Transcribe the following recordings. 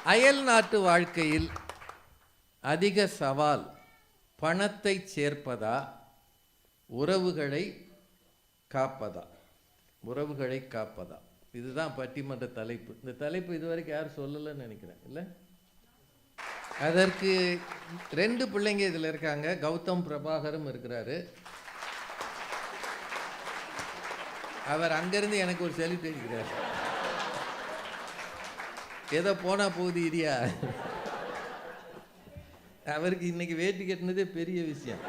அயல் நாட்டு வாழ்க்கையில் அதிக சவால் பணத்தை சேர்ப்பதா, உறவுகளை காப்பதா? உறவுகளை காப்பதா, இதுதான் பட்டிமன்ற தலைப்பு. இந்த தலைப்பு இதுவரைக்கும் யாரும் சொல்லலைன்னு நினைக்கிறேன், இல்லை? அதற்கு 2 பிள்ளைங்க இதில் இருக்காங்க. கௌதம் பிரபாகரும் இருக்கிறாரு. அவர் அங்கேருந்து எனக்கு ஒரு செல்ஃபி அடிக்கிறார். ஏதோ போனா போகுது இரியா. அவருக்கு இன்னைக்கு வேட்டி கட்டினதே பெரிய விஷயம்.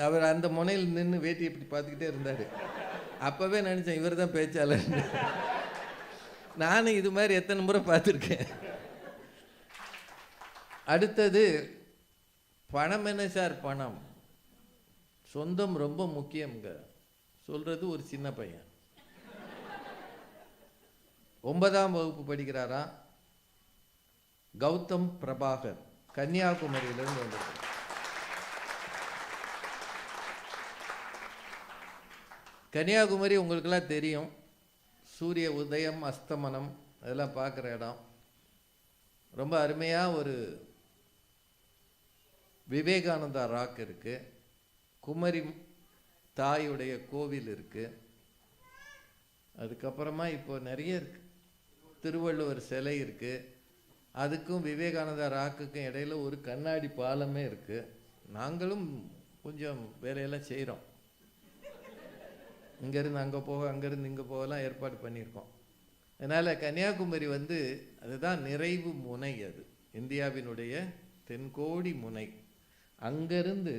அவர் அந்த முனையில் நின்று வேட்டி எப்படி பார்த்துக்கிட்டே இருந்தார். அப்போவே நினச்சேன் இவர் தான் பேச்சாளர். நானும் இது மாதிரி எத்தனை முறை பார்த்துருக்கேன். அடுத்தது, பணம் என்ன சார்? பணம் சொந்தம் ரொம்ப முக்கியங்க சொல்றது ஒரு சின்ன பையன். 9ஆம் வகுப்பு படிக்கிறாரா. கௌதம் பிரபாகர் கன்னியாகுமரியிலிருந்து வந்திருக்கார். கன்னியாகுமரி உங்களுக்கெல்லாம் தெரியும். சூரிய உதயம் அஸ்தமனம் அதெல்லாம் பார்க்குற இடம். ரொம்ப அருமையாக ஒரு விவேகானந்தா ராக் இருக்குது. குமரி தாயுடைய கோவில் இருக்குது. அதுக்கப்புறமா இப்போ நிறைய இருக்குது. திருவள்ளுவர் சிலை இருக்குது. அதுக்கும் விவேகானந்தா ராக்குக்கும் இடையில் ஒரு கண்ணாடி பாலமே இருக்குது. நாங்களும் கொஞ்சம் வேலையெல்லாம் செய்கிறோம். இங்கேருந்து அங்கே போக, அங்கேருந்து இங்கே போகலாம் ஏற்பாடு பண்ணியிருக்கோம். அதனால் கன்னியாகுமரி அதுதான் நிறைவு முனை. அது இந்தியாவினுடைய தென்கோடி முனை. அங்கேருந்து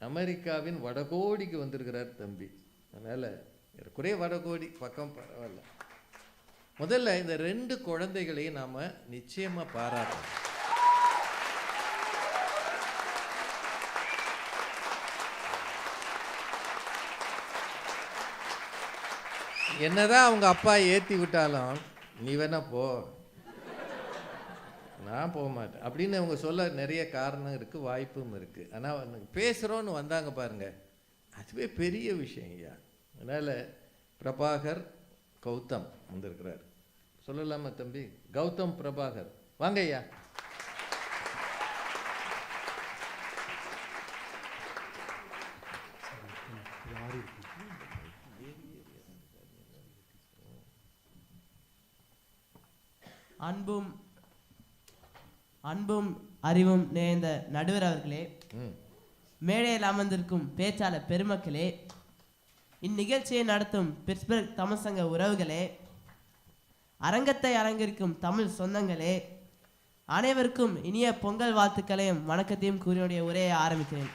அமெரிக்காவின் வடகோடிக்கு வந்திருக்கிறார் தம்பி. அதனால் குறைய வடகோடி பக்கம் பரவாயில்ல. முதல்ல இந்த 2 குழந்தைகளையும் நாம் நிச்சயமாக பாராட்டணும். என்னதான் அவங்க அப்பா ஏற்றி விட்டாலும் நீ வேணா போ, நான் போக மாட்டேன் அப்படின்னு அவங்க சொல்ல நிறைய காரணம் இருக்குது, வாய்ப்பும் இருக்குது. ஆனால் பேசுகிறோன்னு வந்தாங்க பாருங்க, அதுவே பெரிய விஷயம் ஐயா. அதனால் பிரபாகர் கௌதம் வந்திருக்கிறார். சொல்லலாமா தம்பி? கௌதம் பிரபாகர் வாங்க ஐயா. அன்பும் அறிவும் நிறைந்த நடுவர் அவர்களே, மேடையில் அமர்ந்திருக்கும் பேச்சாளர் பெருமக்களே, இந்நிகழ்ச்சியை நடத்தும் பிட்ஸ்பர்க் தமிழ் சங்க உறவுகளே, அரங்கத்தை அலங்கரிக்கும் தமிழ் சொந்தங்களே, அனைவருக்கும் இனிய பொங்கல் வாழ்த்துக்களையும் வணக்கத்தையும் கூறியுடைய உரையை ஆரம்பிக்கிறேன்.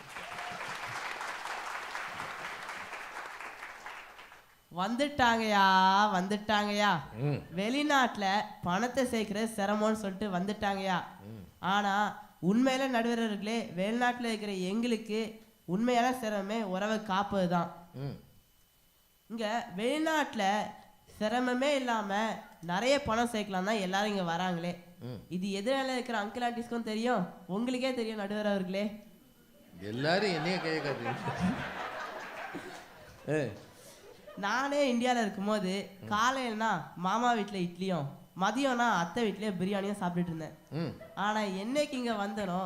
வந்துட்டாங்கயா. வெளிநாட்டில் பணத்தை சேர்க்கிறது சிரமம்னு சொல்லிட்டு வந்துட்டாங்கயா. ஆனா உண்மையில நடுவர்களே, வெளிநாட்டில் இருக்கிற எங்களுக்கு உண்மையான சிரமமே உறவை காப்பது தான். இங்க வெளிநாட்டில் சிரமமே இல்லாம நிறைய பணம் சேர்க்கலாம் தான் எல்லாரும் இங்க வராங்களே. இது எதிரால இருக்கிற அங்கிள் ஆண்டிஸ்க்கும் தெரியும், உங்களுக்கே தெரியும் நடுவர் அவர்களே. எல்லாரும் என்னைய கேட்காது. நானே இந்தியாவில் இருக்கும்போது காலையிலனா மாமா வீட்டில் இட்லியும், மதியம்னா அத்தை வீட்லேயே பிரியாணியும் சாப்பிட்டுட்டு இருந்தேன். ஆனால் என்னைக்கு இங்கே வந்தனோ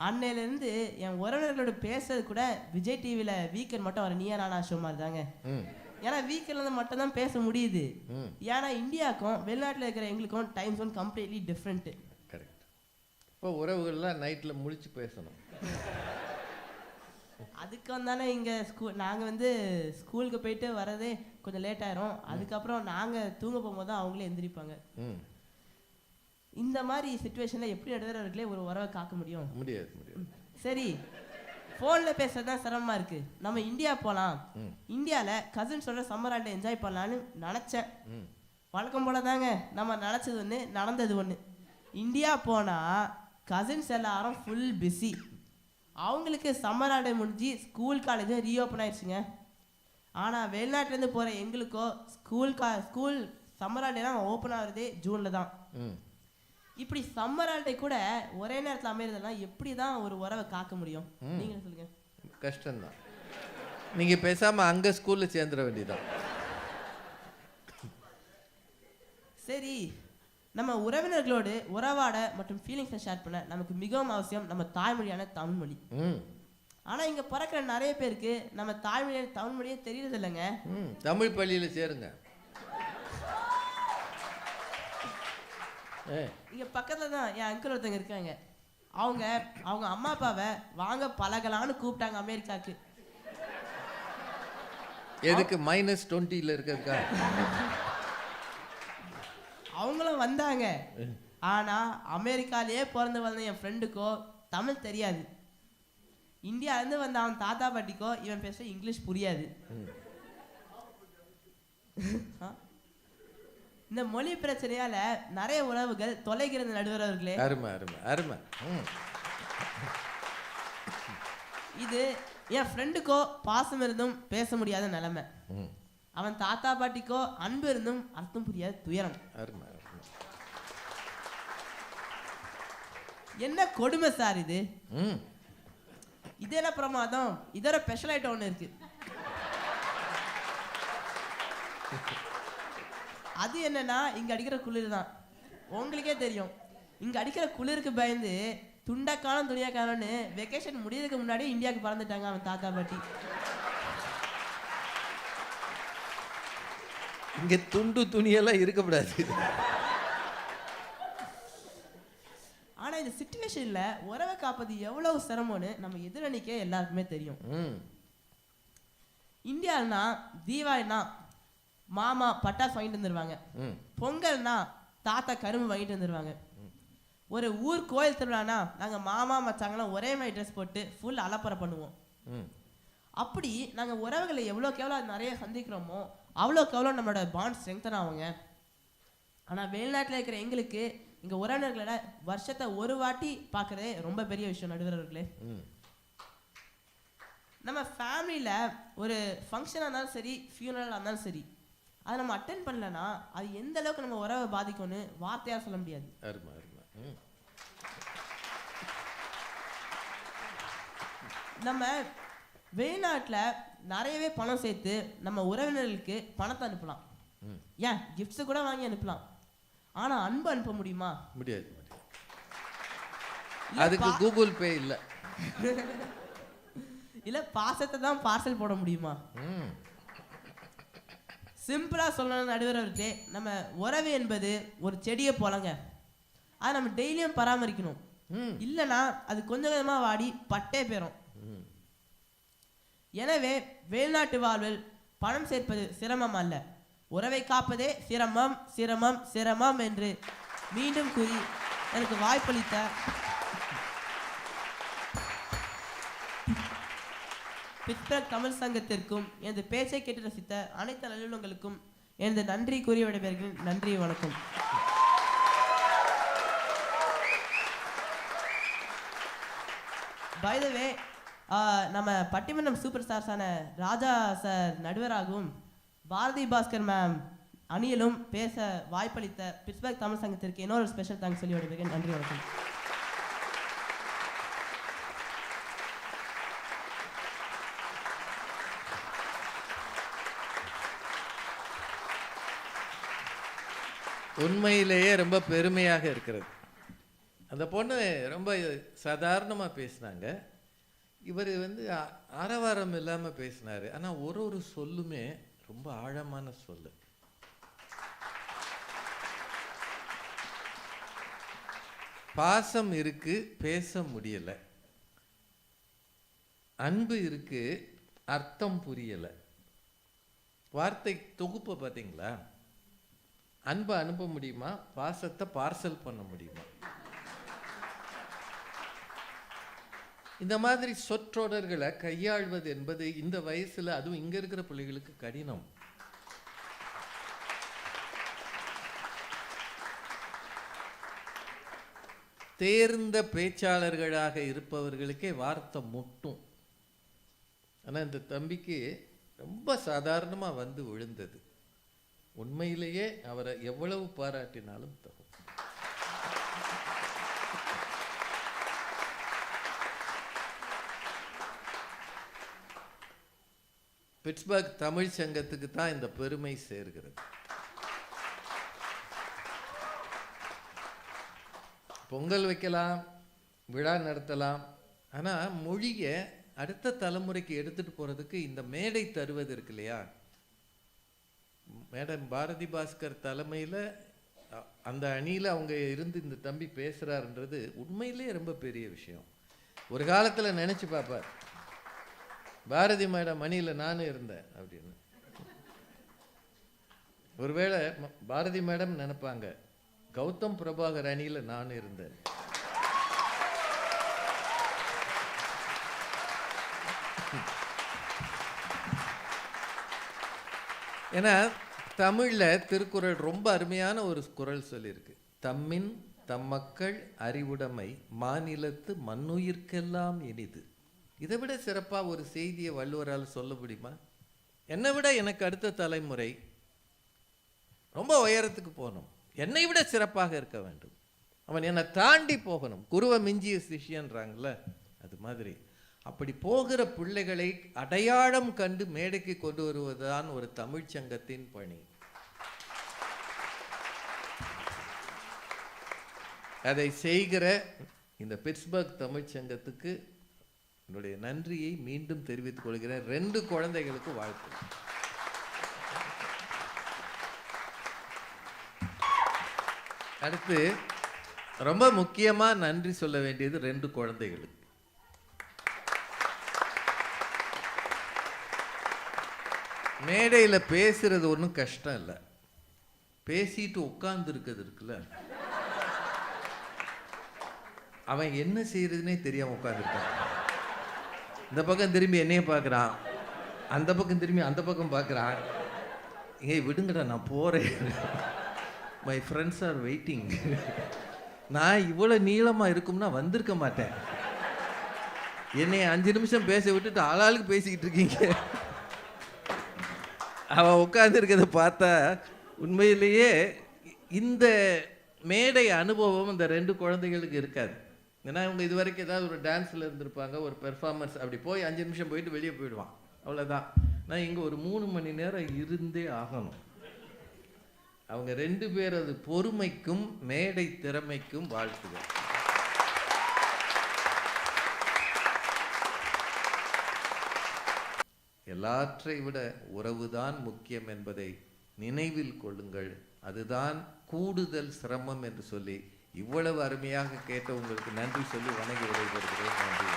அன்னையிலேருந்து என் உறவினர்களோட பேசுறது கூட விஜய் டிவியில் வீக்கெண்ட் மட்டும் வர நீயா நானா ஷோ மாதிரி தாங்க. ஏன்னா வீக்கெண்ட்ல மட்டும்தான் பேச முடியுது. ஏன்னா இந்தியாவுக்கும் வெளிநாட்டில் இருக்கிற எங்களுக்கும் time zone completely different. Correct. இப்போ உறவுகள்லாம் நைட்டில் முழிச்சு பேசணும். அதுக்கு வந்தானே இங்கே நாங்கள் ஸ்கூலுக்கு போயிட்டு வரதே கொஞ்சம் லேட் ஆயிரும். அதுக்கப்புறம் நாங்கள் தூங்க போகும்போது தான் அவங்களே எந்திரிப்பாங்க. இந்த மாதிரி சுச்சுவேஷனில் எப்படி நடுவர்களே ஒரு உறவை காக்க முடியும்? முடியாது. சரி, ஃபோனில் பேசுறது தான் சிரமமாக இருக்குது. நம்ம இந்தியா போகலாம். இந்தியாவில் கசின்ஸோட சம்மர் ஹாலிடே என்ஜாய் பண்ணலான்னு நினச்சேன். வழக்கம் போல தாங்க, நம்ம நினச்சது ஒன்று, நடந்தது ஒன்று. இந்தியா போனால் கசின்ஸ் எல்லாரும் ஃபுல் பிஸி. அவங்களுக்கு சம்மர் ஹாலிடே முடிஞ்சு ஸ்கூல் காலேஜும் ரீஓப்பன் ஆயிடுச்சுங்க. ஆனால் வெளிநாட்டிலேருந்து போகிற எங்களுக்கோ ஸ்கூல் சம்மர் ஹாலிடேலாம் ஓப்பன் ஆகுறதே ஜூனில் தான். இப்படி சம்மர் ஹாலிடே கூட ஒரே நேரத்தில் அமைகிறதெல்லாம் எப்படி தான் ஒரு உறவை காக்க முடியும்? நீங்கள் சொல்லுங்கள். கஷ்டம்தான். நீங்கள் பேசாமல் அங்கே ஸ்கூலில் சேர்ந்துட வேண்டியதான். சரி, நம்ம உறவினர்களோடு உறவாட மற்றும் ஃபீலிங்ஸை ஷேர் பண்ண நமக்கு மிகவும் அவசியம் நம்ம தாய்மொழியான தமிழ்மொழி. ஆனால் இங்கே பிறக்கிற நிறைய பேருக்கு நம்ம தாய்மொழியான தமிழ்மொழியே தெரியறது இல்லைங்க. தமிழ் பள்ளியில் சேருங்க. இங்கே பக்கத்தில் தான் என் அங்கிள் ஒருத்தங்க இருக்காங்க. அவங்க அம்மா அப்பாவை வாங்க பழகலான்னு கூப்பிட்டாங்க அமெரிக்காவுக்கு. எதுக்கு? -20 இருக்கிறதுக்கா? அவங்களும் வந்தாங்க. ஆனா அமெரிக்காலேயே பிறந்து வந்த என் ஃப்ரெண்டுக்கோ தமிழ் தெரியாது. இந்தியாவிலேருந்து வந்த அவன் தாத்தா பாட்டிக்கோ இவன் பேச இங்கிலீஷ் புரியாது. இந்த மொழி பிரச்சனையால நிறைய உறவுகள் தொலைகிறது நடுவர்களே. அருமை அருமை அருமை. இது என் ஃப்ரெண்டுக்கோ பாசம் இருந்தும் பேச முடியாத நிலைமை. அவன் தாத்தா பாட்டிக்கோ அன்பு இருந்தும் அர்த்தம் புரியாத துயரம். அருமை. என்ன கொடுமை சார் இது. இதெல்லாம் பிரமாதம். இதோட ஸ்பெஷல் ஐட்டம் ஒன்று இருக்கு. அது என்னன்னா இங்க அடிக்கிற குளிர் தான். உங்களுக்கே தெரியும், இங்க அடிக்கிற குளிருக்கு பயந்து துண்டக்காலம் துணியாக்காலன்னு வெக்கேஷன் முடியறதுக்கு முன்னாடி இந்தியாவுக்கு பறந்துட்டாங்க அவன் தாத்தா பாட்டி. இங்க துண்டு துணியெல்லாம் இருக்கக்கூடாது. ஆனா இந்த சிச்சுவேஷன்ல உறவை காப்பது எவ்வளவு சிரமம்னு நம்ம எதிரணிக்கே எல்லாருக்குமே தெரியும். இந்தியானா தீபாவளினா மாமா பட்டாசு வாங்கிட்டு வந்துருவாங்க. பொங்கல்னா தாத்தா கரும்பு வாங்கிட்டு வந்துருவாங்க. ஒரு ஊர் கோயில் திருவிழானா நாங்க மாமா மச்சாங்களாம் ஒரே மாதிரி ட்ரெஸ் போட்டு ஃபுல் அலப்பறை பண்ணுவோம். அப்படி நாங்க உறவுகளை எவ்வளோக்கு எவ்வளோ நிறைய சந்திக்கிறோமோ அவ்வளோக்கு எவ்வளோ நம்மளோட பாண்ட் ஸ்ட்ரெங்தன் ஆகுங்க. ஆனா வெளிநாட்டில் இருக்கிற எங்களுக்கு இங்க உறவினர்களோட வருஷத்தை ஒரு வாட்டி பார்க்கறதே ரொம்ப பெரிய விஷயம் நடுவர்களே. நம்ம ஃபேமிலியில ஒரு ஃபங்க்ஷனாக இருந்தாலும் சரி, ஃபியூனரலாக இருந்தாலும் சரி, அதை நம்ம அட்டென்ட் பண்ணலன்னா அது எந்த அளவுக்கு நம்ம உறவை பாதிக்கும்னு வார்த்தையாக சொல்ல முடியாது. நம்ம வெளிநாட்டில் நிறையவே பணம் சேர்த்து நம்ம உறவினர்களுக்கு பணத்தை அனுப்பலாம். ஏன் கிஃப்ட்ஸ் கூட வாங்கி அனுப்பலாம். ஆனா அன்பு அனுப்ப முடியுமா? முடியாது. அதுக்கு கூகுள் பே இல்ல. இல்ல பாசத்தை தான் பார்சல் போட முடியுமா? சிம்பிளா சொல்லணும் நடுவர்களே, நம்ம உறவு என்பது ஒரு செடியை போலங்க. அதை நம்ம டெய்லியும் பராமரிக்கணும். இல்லைன்னா அது கொஞ்சம் கொஞ்சமா வாடி பட்டே போயிடும். எனவே வெளிநாட்டு வாழ்வில் பணம் சேர்ப்பது சிரமம் அல்ல, உறவை காப்பதே சிரமம் சிரமம் சிரமம் என்று மீண்டும் கூறி எனக்கு வாய்ப்பளித்த பிட்ஸ்பர்க் தமிழ் சங்கத்திற்கும் எனது பேச்சை கேட்டு ரசித்த அனைத்து நல்லுள்ளங்களுக்கும் எனது நன்றி கூறி விடைபெறுகிறேன். நன்றி, வணக்கம். பை த வே, நம்ம பட்டிமன்றம் சூப்பர் ஸ்டார்ஸான ராஜா சார் நடுவராகவும் பாரதி பாஸ்கர் மேம் அணியிலும் பேச வாய்ப்பளித்த பிட்ஸ்பர்க் தமிழ் சங்கத்திற்கு இன்னொரு ஸ்பெஷல் தேங்க்ஸ் சொல்லி விடைபெறுகிறேன். நன்றி, வணக்கம். உண்மையிலேயே ரொம்ப பெருமையாக இருக்கிறது. அந்த பொண்ணு ரொம்ப சாதாரணமாக பேசினாங்க. இவர் ஆரவாரம் இல்லாமல் பேசினார். ஆனால் ஒரு சொல்லுமே ரொம்ப ஆழமான சொல்லு. பாசம் இருக்கு, பேச முடியல. அன்பு இருக்கு, அர்த்தம் புரியல. வார்த்தை தொகுப்பை பார்த்தீங்களா? அன்பை அனுப்ப முடியுமா? பாசத்தை பார்சல் பண்ண முடியுமா? இந்த மாதிரி சொற்றொடர்களை கையாள்வது என்பது இந்த வயசுல, அதுவும் இங்க இருக்கிற பிள்ளைகளுக்கு கடினம். தேர்ந்த பேச்சாளர்களாக இருப்பவர்களுக்கே வார்த்தை முட்டும். ஆனா இந்த தம்பிக்கு ரொம்ப சாதாரணமா விழுந்தது. உண்மையிலேயே அவரை எவ்வளவு பாராட்டினாலும் தகும். பிட்ஸ்பர்க் தமிழ் சங்கத்துக்கு தான் இந்த பெருமை சேர்கிறது. பொங்கல் வைக்கலாம், விழா நடத்தலாம். ஆனால் மொழியை அடுத்த தலைமுறைக்கு எடுத்துட்டு போகிறதுக்கு இந்த மேடை தருவது இருக்கு இல்லையா? மேடம் பாரதி பாஸ்கர் தலைமையில் அந்த அணியில் அவங்க இருந்து இந்த தம்பி பேசுகிறாருன்றது உண்மையிலே ரொம்ப பெரிய விஷயம். ஒரு காலத்தில் நினச்சி பார்ப்பார், பாரதி மேடம் அணியில் நானும் இருந்தேன் அப்படின்னு. ஒருவேளை பாரதி மேடம் நினைப்பாங்க, கௌதம் பிரபாகர் அணியில் நானும் இருந்தேன். ஏன்னா தமிழில் திருக்குறள் ரொம்ப அருமையான ஒரு குறள் சொல்லியிருக்கு. தம்மின் தம்மக்கள் அறிவுடைமை மாநிலத்து மண்ணுயிர்க்கெல்லாம் இனிது. இதை விட சிறப்பாக ஒரு செய்தியை வள்ளுவரால் சொல்ல முடியுமா? என்னை விட எனக்கு அடுத்த தலைமுறை ரொம்ப உயரத்துக்கு போகணும், என்னை விட சிறப்பாக இருக்க வேண்டும், அவன் என்னை தாண்டி போகணும். குருவை மிஞ்சிய சிஷ்யன்றாங்கல்ல, அது மாதிரி அப்படி போகிற பிள்ளைகளை அடையாளம் கண்டு மேடைக்கு கொண்டு வருவதுதான் ஒரு தமிழ்ச்சங்கத்தின் பணி. அதை செய்கிற இந்த பிட்ஸ்பர்க் தமிழ்ச்சங்கத்துக்கு என்னுடைய நன்றியை மீண்டும் தெரிவித்துக் கொள்கிறேன். 2 குழந்தைகளுக்கு வாழ்த்து. அடுத்து ரொம்ப முக்கியமா நன்றி சொல்ல வேண்டியது 2 குழந்தைகளுக்கு. மேடையில் பேசுறது ஒன்றும் கஷ்டம் இல்லை, பேசிட்டு உட்கார்ந்து இருக்கிறது இருக்குல்ல, அவன் என்ன செய்யறதுன்னே தெரியாம உட்கார்ந்துருக்கான். இந்த பக்கம் திரும்பி என்னைய பார்க்குறான், அந்த பக்கம் திரும்பி அந்த பக்கம் பார்க்குறான். இங்கே விடுங்கடா நான் போகிறேன், மை ஃப்ரெண்ட்ஸ் ஆர் வெயிட்டிங். நான் இவ்வளோ நீளமாக இருக்கும்னா வந்திருக்க மாட்டேன். என்னை 5 நிமிஷம் பேச விட்டுட்டு ஆளாளுக்கு பேசிக்கிட்டு இருக்கீங்க. அவன் உட்கார்ந்துருக்கிறத பார்த்தா உண்மையிலேயே இந்த மேடை அனுபவம் இந்த 2 குழந்தைகளுக்கு இருக்காது. ஏன்னா இவங்க இது வரைக்கும் ஏதாவது ஒரு டான்ஸில் இருந்திருப்பாங்க, ஒரு பெர்ஃபார்மன்ஸ், அப்படி போய் 5 நிமிஷம் போயிட்டு வெளியே போயிடுவான், அவ்வளோதான். நான் இங்கே ஒரு 3 மணி நேரம் இருந்தே ஆகணும். அவங்க 2 பேரது பொறுமைக்கும் மேடை திறமைக்கும் வாழ்த்துகள். எல்லாற்றை விட உறவுதான் முக்கியம் என்பதை நினைவில் கொள்ளுங்கள். அதுதான் கூடுதல் சிரமம் என்று சொல்லி இவ்வளவு அருமையாக கேட்ட உங்களுக்கு நன்றி சொல்லி வணங்கி விடைபெறுகிறேன். நன்றி.